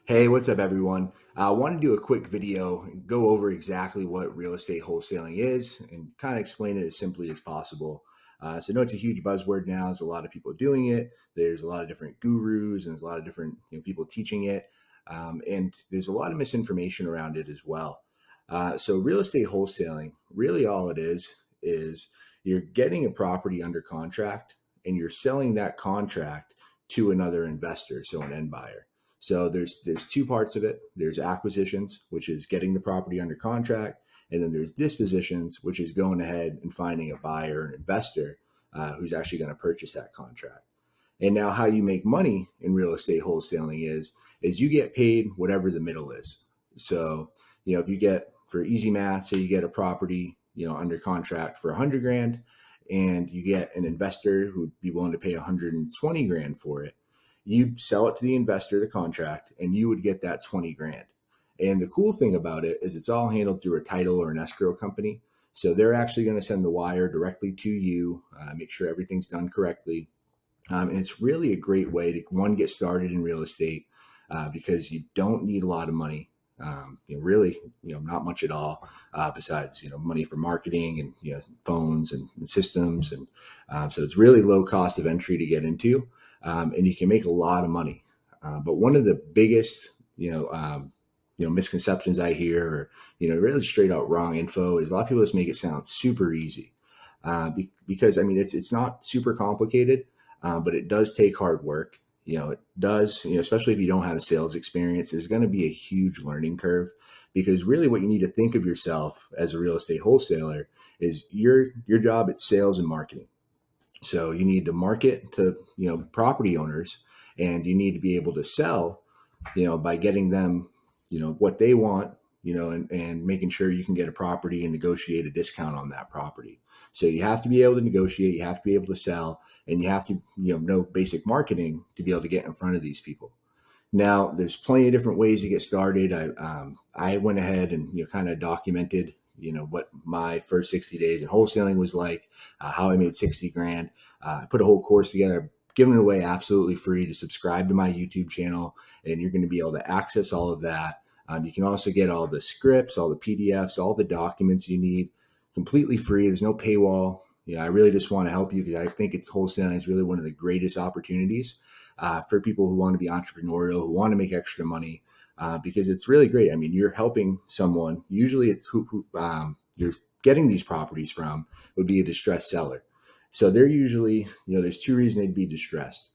Hey, what's up, everyone? I want to do a quick video and go over exactly what real estate wholesaling is and kind of explain it as simply as possible. So, I know it's a huge buzzword now. There's a lot of people doing it. There's a lot of different gurus and there's a lot of different people teaching it. And there's a lot of misinformation around it as well. So, real estate wholesaling, really all it is you're getting a property under contract and you're selling that contract to another investor, so an end buyer. So there's two parts of it. There's acquisitions, which is getting the property under contract, and then there's dispositions, which is going ahead and finding a buyer or an investor who's actually going to purchase that contract. And now, how you make money in real estate wholesaling is you get paid whatever the middle is. So if you get, for easy math, say you get a property under contract for 100 grand, and you get an investor who'd be willing to pay 120 grand for it, you sell it to the investor, the contract, and you would get that 20 grand. And the cool thing about it is it's all handled through a title or an escrow company. So they're actually going to send the wire directly to you, make sure everything's done correctly. And it's really a great way to, one, get started in real estate because you don't need a lot of money. Really, not much at all besides, money for marketing and, phones and systems. And so it's really low cost of entry to get into, and you can make a lot of money. But one of the biggest, misconceptions I hear, or, really straight out wrong info, is a lot of people just make it sound super easy. Because I mean, it's not super complicated, but it does take hard work. It does, especially if you don't have a sales experience, there's going to be a huge learning curve, because really what you need to think of yourself as a real estate wholesaler is your job at sales and marketing. So you need to market to, property owners, and you need to be able to sell, by getting them, what they want, and making sure you can get a property and negotiate a discount on that property. So you have to be able to negotiate, you have to be able to sell, and you have to, know basic marketing to be able to get in front of these people. Now, there's plenty of different ways to get started. I went ahead and kind of documented what my first 60 days in wholesaling was like, how I made 60 grand. I put a whole course together, giving it away absolutely free. To subscribe to my YouTube channel, and you're going to be able to access all of that. You can also get all the scripts, all the PDFs, all the documents you need completely free. There's no paywall. I really just want to help you because I think wholesaling is really one of the greatest opportunities for people who want to be entrepreneurial, who want to make extra money, because it's really great. I mean, you're helping someone. Usually it's who you're getting these properties from would be a distressed seller. So they're usually, there's two reasons they'd be distressed.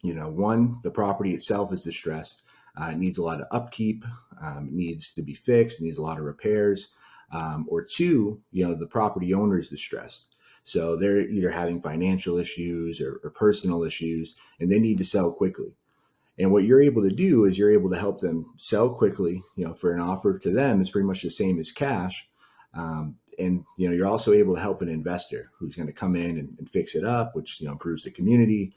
One, the property itself is distressed. It needs a lot of upkeep. It needs to be fixed. It needs a lot of repairs. Or two, the property owner is distressed. So they're either having financial issues or personal issues, and they need to sell quickly. And what you're able to do is you're able to help them sell quickly, for an offer to them is pretty much the same as cash. And you're also able to help an investor who's going to come in and fix it up, which improves the community.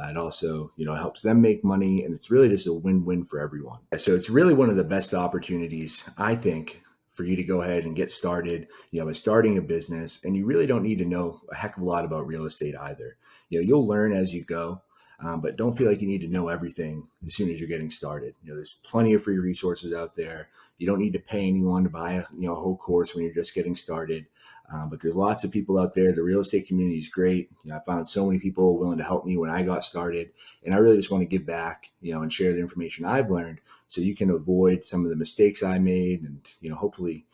It also helps them make money, and it's really just a win-win for everyone. So it's really one of the best opportunities, I think, for you to go ahead and get started, by starting a business. And you really don't need to know a heck of a lot about real estate either. You'll learn as you go. But don't feel like you need to know everything as soon as you're getting started. There's plenty of free resources out there. You don't need to pay anyone to buy a whole course when you're just getting started. But there's lots of people out there. The real estate community is great. I found so many people willing to help me when I got started, and I really just want to give back, and share the information I've learned so you can avoid some of the mistakes I made, and hopefully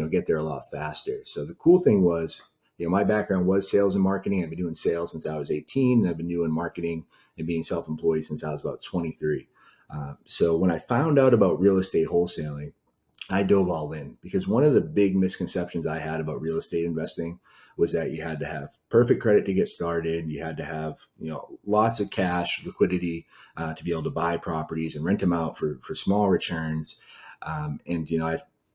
get there a lot faster. So the cool thing was, my background was sales and marketing. I've been doing sales since I was 18, and I've been doing marketing and being self-employed since I was about 23. So when I found out about real estate wholesaling, I dove all in, because one of the big misconceptions I had about real estate investing was that you had to have perfect credit to get started. You had to have, lots of cash liquidity to be able to buy properties and rent them out for small returns. I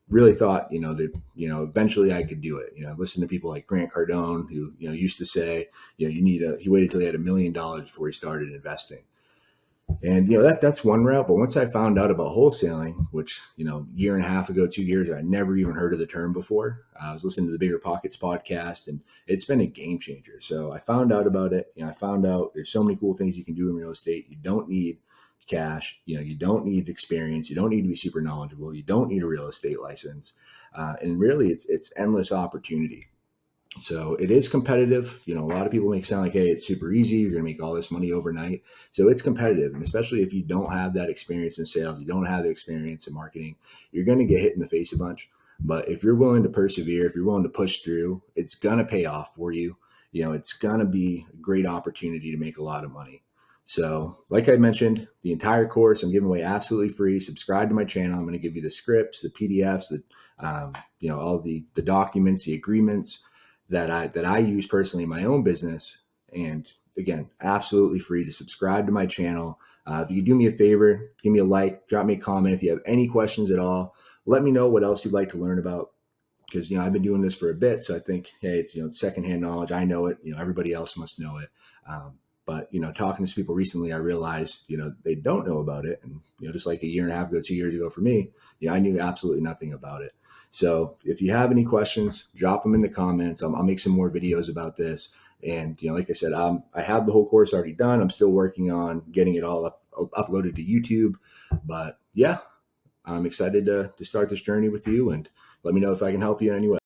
really thought, that, eventually I could do it. Listen to people like Grant Cardone, who, used to say, he waited till he had $1 million before he started investing. And, that's one route. But once I found out about wholesaling, which, year and a half ago, 2 years, I never even heard of the term before. I was listening to the Bigger Pockets podcast, and it's been a game changer. So I found out about it. I found out there's so many cool things you can do in real estate. You don't need cash. You don't need experience. You don't need to be super knowledgeable. You don't need a real estate license. And really, it's endless opportunity. So it is competitive. A lot of people make it sound like, hey, it's super easy. You're going to make all this money overnight. So it's competitive. And especially if you don't have that experience in sales, you don't have the experience in marketing, you're going to get hit in the face a bunch. But if you're willing to persevere, if you're willing to push through, it's going to pay off for you. It's going to be a great opportunity to make a lot of money. So like I mentioned, the entire course I'm giving away absolutely free. Subscribe to my channel. I'm going to give you the scripts, the PDFs, all the documents, the agreements that I use personally in my own business. And again, absolutely free to subscribe to my channel. If you do me a favor, give me a like, drop me a comment. If you have any questions at all, let me know what else you'd like to learn about. Because, I've been doing this for a bit. So I think, hey, it's, secondhand knowledge. I know it, everybody else must know it. But, talking to people recently, I realized, they don't know about it. And, just like a year and a half ago, 2 years ago for me, I knew absolutely nothing about it. So if you have any questions, drop them in the comments. I'll make some more videos about this. And, like I said, I have the whole course already done. I'm still working on getting it all uploaded to YouTube. But yeah, I'm excited to start this journey with you, and let me know if I can help you in any way.